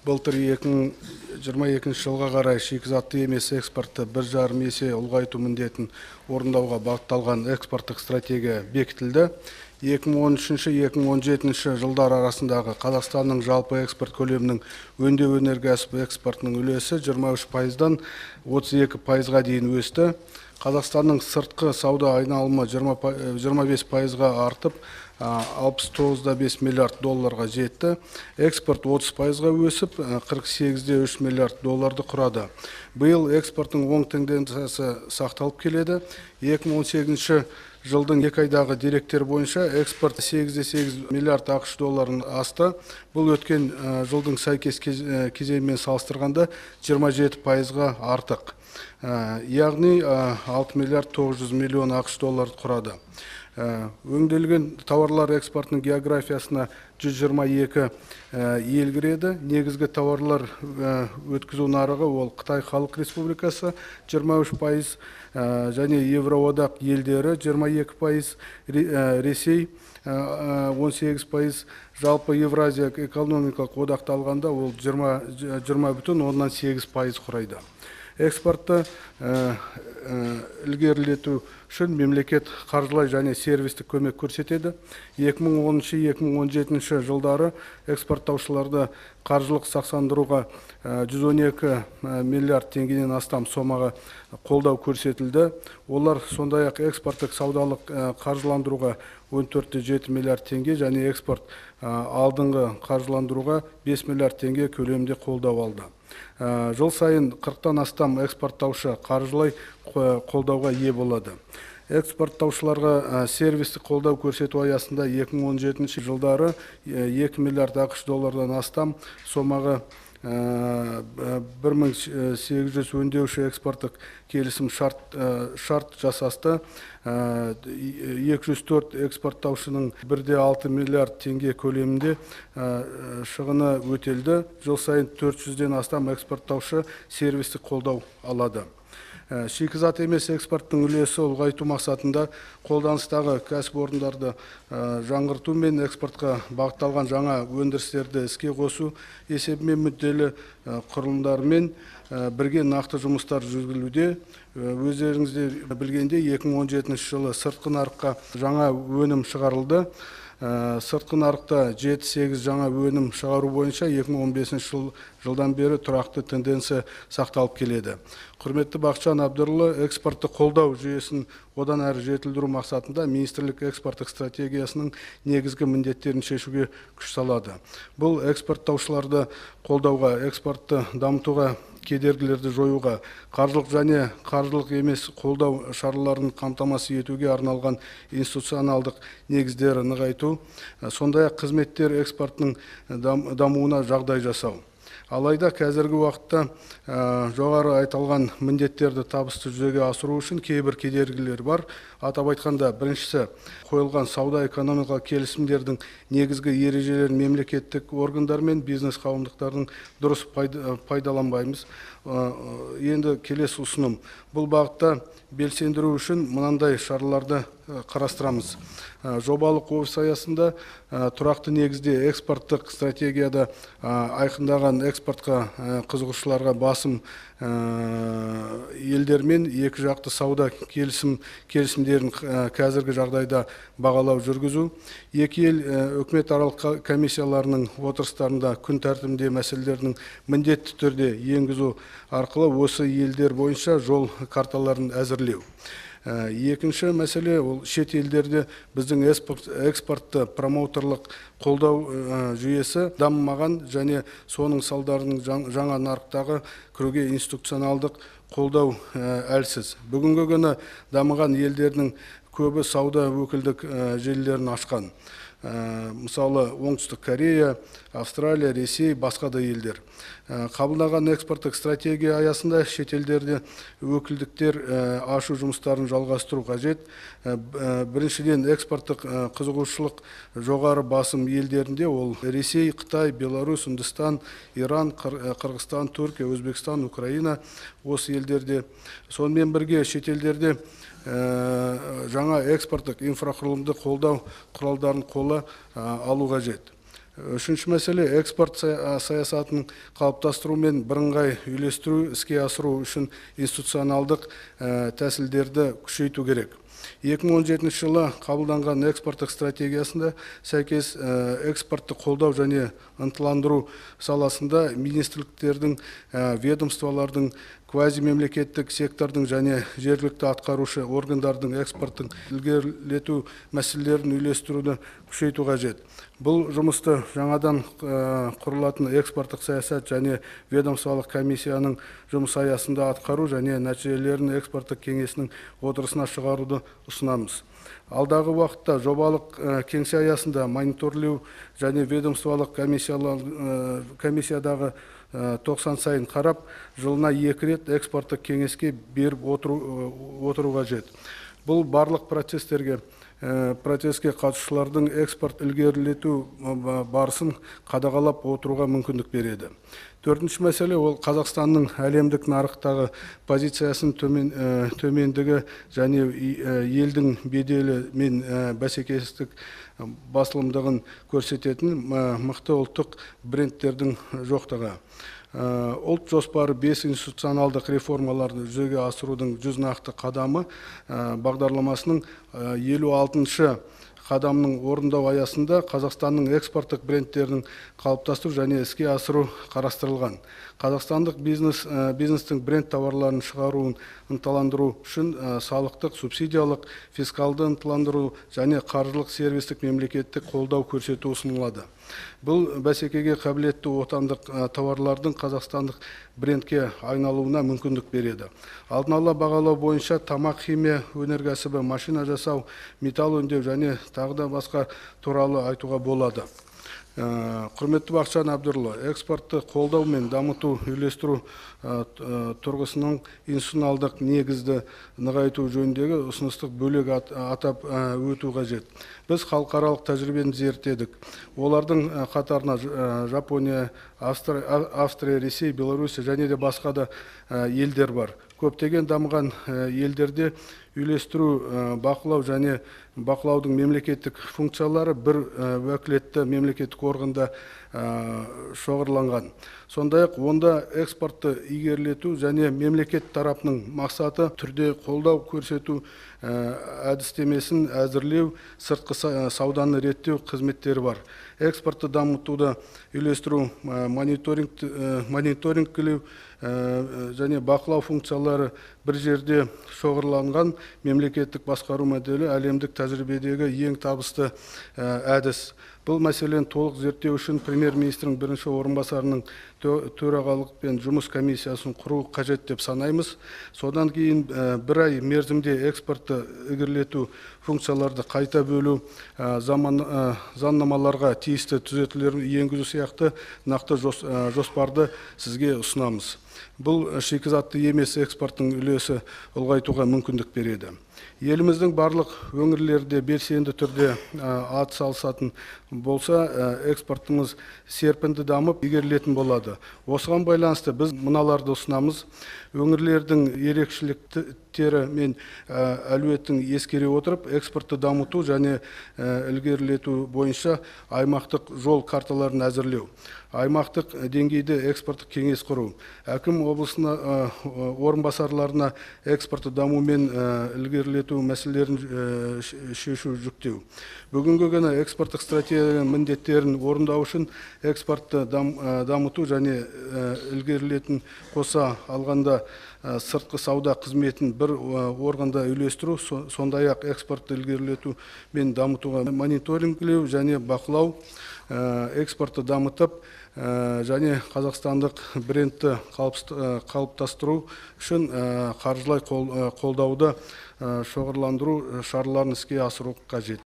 Былтыр 2022 жылға қарай шикізатты емес экспортты 1,5 есе ұлғайту міндетін орындауға бағытталған экспорттық стратегия бекітілді. 2013-2017 жылдар арасындағы Қазақстанның жалпы экспорт көлемінің өңдеу өнеркәсібі экспортының үлесі 23%-дан 32%-ға дейін өсті. Қазақстанның сыртқы сауда айналымы 25%-ға артып, 69,5 миллиард долларға жетті. Экспорт 30%-ға өсіп, 48,3 миллиард долларды құрады. Биыл экспорттың оң тенденциясы сақталып келеді. 2018 жылдың 2 айдағы деректер бойынша экспорт 8,8 миллиард ақш долларын асты. Бұл өткен жылдың сәйкес кезеңімен салыстырғанда 27%-ға артық. Яғни 6 миллиард 900 миллион ақш долларды құрады. Өңделген тауарлар экспортының географиясына 122 ел кіреді. Негізгі тауарлар өткізу нарығы ол Қытай Халық Республикасы 23%, және Евроодақ елдері 22%, Ресей 18%, жалпы Евразия экономикалық одақты алғанда ол 20,8% құрайды. Экспортты ілгерілету үшін мемлекет қаржылай және сервистік көмек көрсетеді. 2013-2017 жылдары экспорттаушыларды қаржылық сақтандыруға 112 миллиард теңгеден астам сомаға қолдау көрсетілді. Олар сондай-ақ экспорттық саудалық қаржыландыруға 14,7 миллиард теңге және экспорт алдыңғы қаржыландыруға 5 миллиард теңге көлемінде қолдау алды. Жыл сайын 40-тан астам экспорттаушы қаржылай қолдауға ие болады. Экспорттаушыларға сервистік қолдау көрсету аясында 2017 жылдары 2 миллиард ақш доллардан астам сомаға 1800 өңдеуші экспорттық келісім шарт жасасты. 204 экспорттаушының 1,6 миллиард теңге көлемінде шығыны өтелді. Жыл сайын 400-ден астам экспорттаушы сервистік қолдау алады. Шикізат емес экспорттың үлесі ұлғайту мақсатында қолданыстағы кәсіпорындарды жаңғырту мен экспортқа бағытталған жаңа өндірістерді іске қосу есебімен мүдделі құрылымдармен бірге нақты жұмыстар жүргізілуде. Өздеріңізде білгенде 2017 жылы сыртқы нарыққа жаңа өнім шығарылды. Сыртқы нарықта 7-8 жаңа өнім шығару бойынша 2015 жылдан бері тұрақты тенденция сақталып келеді. Құрметті Бақытжан Әбдірұлы, экспортты қолдау жүйесін одан әрі жетілдіру мақсатында министрлік экспорттық стратегиясының негізгі міндеттерін шешуге күш салады. Бұл экспорттаушыларды қолдауға, экспортты дамытуға, кедергілерді жоюға, қаржылық және қаржылық емес қолдау шараларын қамтамасыз етуге арналған институционалдық негіздері нығайту, сондай-ақ қызметтер экспортының дамуына жағдай жасау. Алайда қазіргі уақытта жоғары айтылған міндеттерді табысты жүзеге асыру үшін кейбір кедергілер бар. Атап айтқанда, біріншісі, қойылған сауда-экономикалық келісімдердің негізгі ережелерін мемлекеттік органдар мен бизнес қауымдықтардың дұрыс пайдаланбаймыз. Енді келесі ұсыным. Бұл бағытта белсендіру үшін мынандай шараларды қарастырамыз. Жобалық офис аясында тұрақты негізде экспорттық стратегияда айқындаған экспортқа қызығушыларға басым елдермен екі жақты сауда келісімдерін қазіргі жағдайда бағалау жүргізу. Екі ел үкіметаралық комиссияларының отырыстарында күн тәртібінде мәселелерінің міндетті түрде енгізу арқылы осы елдер бойынша жол карталарын әзірлеу. Екінші мәселе, ол шет елдерде біздің экспортты промоутерлық қолдау жүйесі дамымаған және соның салдарының жаңа нарықтағы кіруге институционалдық қолдау әлсіз. Бүгінгі күні дамыған елдердің көбі сауда өкілдік желілерін ашқан. Мысалы, Оңтүстік Корея, Австралия, Ресей, басқа да елдер. Қабылдаған экспорттық стратегия аясында шетелдерде өкілдіктер ашу жұмыстарын жалғастыру қажет. Біріншіден, экспорттық қызығушылық жоғары басым елдерінде ол Ресей, Қытай, Беларусь, Үндістан, Иран, Қырғызстан, Түркия, Өзбекстан, Украина, осы елдерде. Сонымен бірге шетелдерде жаңа экспорттық инфрақұрылымды қолдау құралдарын қола алу қажет. Үшінші мәселе экспорт саясатын қалыптастыру мен бірыңғай үйлестіру іске асыру үшін институционалдық тәсілдерді күшейту керек. 2017 жылы қабылданған экспорттық стратегиясында сәйкес экспортты қолдау және ынталандыру саласында министрліктердің, ведомстволардың, квазимемлекеттік сектордың және жергілікті атқарушы органдардың экспорттың ілгерілету мәселелерін үйлестіруді күшейту қажет. Бұл жұмысты жаңадан құрылатын экспорттық саясат және ведомстволық комиссияның жұмыс аясында атқару және нәтижелерін экспорттық кеңесінің отырысына шығаруды ұсынамыз. Алдағы уақытта жобалық кеңсе аясында мониторлеу және ведомстволық комиссиядағы 90 сайын қарап, жылына 2 рет экспорттық кеңеске беріп отыру қажет. Бұл барлық процесске қатысушылардың экспорт ілгерілету барысын қадағалап отыруға мүмкіндік береді. Төртінші мәселе ол Қазақстанның әлемдік нарықтағы позициясын төмендігі және елдің беделі мен бәсекелестік басылымдығын көрсететін мықты ұлттық брендтердің жоқтығы. Ұлт жоспары 5 институционалдық реформаларды жүзеге асырудың 100 нақты қадамы бағдарламасының 56-шы қадамның орындау аясында Қазақстанның экспорттық брендтерін қалыптастыру және іске асыру қарастырылған. Қазақстандық бизнестің бренд тауарларын шығаруын ынталандыру үшін салықтық, субсидиялық, фискалды ынталандыру және қаржылық сервистік мемлекеттік қолдау көрсету ұсынылады. Бұл бәсекеге қабілетті отандық тауарлардың қазақстандық брендке айналуына мүмкіндік береді. Алдын ала бағалау бойынша тамақ, химия өнеркәсібі, машина жасау, металл өңдеу және тағы да басқа туралы айтуға болады. Құрметті Бақытжан Әбдірұлы, экспортты қолдау мен дамыту үйлестіру тұрғысының институционалдық негізді нығайту жөніндегі ұсыныстық бөлек атап өту қажет. Біз халықаралық тәжірибені зерттедік. Олардың қатарына Жапония, Австрия, Ресей, Беларусия және де басқа да елдер бар. Көптеген дамыған елдерде үйлестіру, бақылау және бақылаудың мемлекеттік функциялары бір уәкілетті мемлекеттік органда шоғырланған. Сондай-ақ онда экспортты игерілету және мемлекет тарапының мақсаты түрде қолдау көрсету әдістемесін әзірлеу, сыртқы сауданы реттеу қызметтері бар. Экспортты дамытуды үйлестіру, мониторингілеу және бақылау функциялары бір жерде шоғырланған мемлекеттік басқару моделі әлемдік тәжірибедегі ең табысты әдіс. Бұл мәселені толық зерттеу үшін премьер-министрдің бірінші орынбасарының төрағалықпен жұмыс комиссиясын құру қажет деп санаймыз. Содан кейін бір ай мерзімде экспортты ілгерілету функцияларды қайта бөлу, заңнамаларға тиісті түзетулер енгізу сияқты нақты жоспарды сізге ұсынамыз. Бұл шикізатты емес экспорттың үлесі ұлғайтуға мүмкіндік береді. Еліміздің барлық өңірлерде белсенді түрде атсалысатын болса, экспортымыз серпінді дамып игерілетін болады. Осыған байланысты біз мыналарды ұсынамыз. Өңірлердің ерекшеліктері мен әлеуетін ескере отырып, экспортты дамыту және ілгерілету бойынша аймақтық жол карталарын әзірлеу. Аймақтық деңгейде экспорттық кеңес құру. Әкім облысына орынбасарларына экспортты даму мен ілгерілету мәселелерін шешу жүктеу. Бүгінгі күні экспорттық стратегияның міндеттерін орындау үшін экспортты дамыту және ілгерілетін қоса алғанда сыртқы сауда қызметін бір органда үйлестіру, сондай-ақ экспортты ілгерілету мен дамытуға мониторингілеу және бақылау, экспортты дамытып және қазақстандық брендті қалыптастыру үшін қаржылай қолдауды шоғырландыру шараларын іске асыру қажет.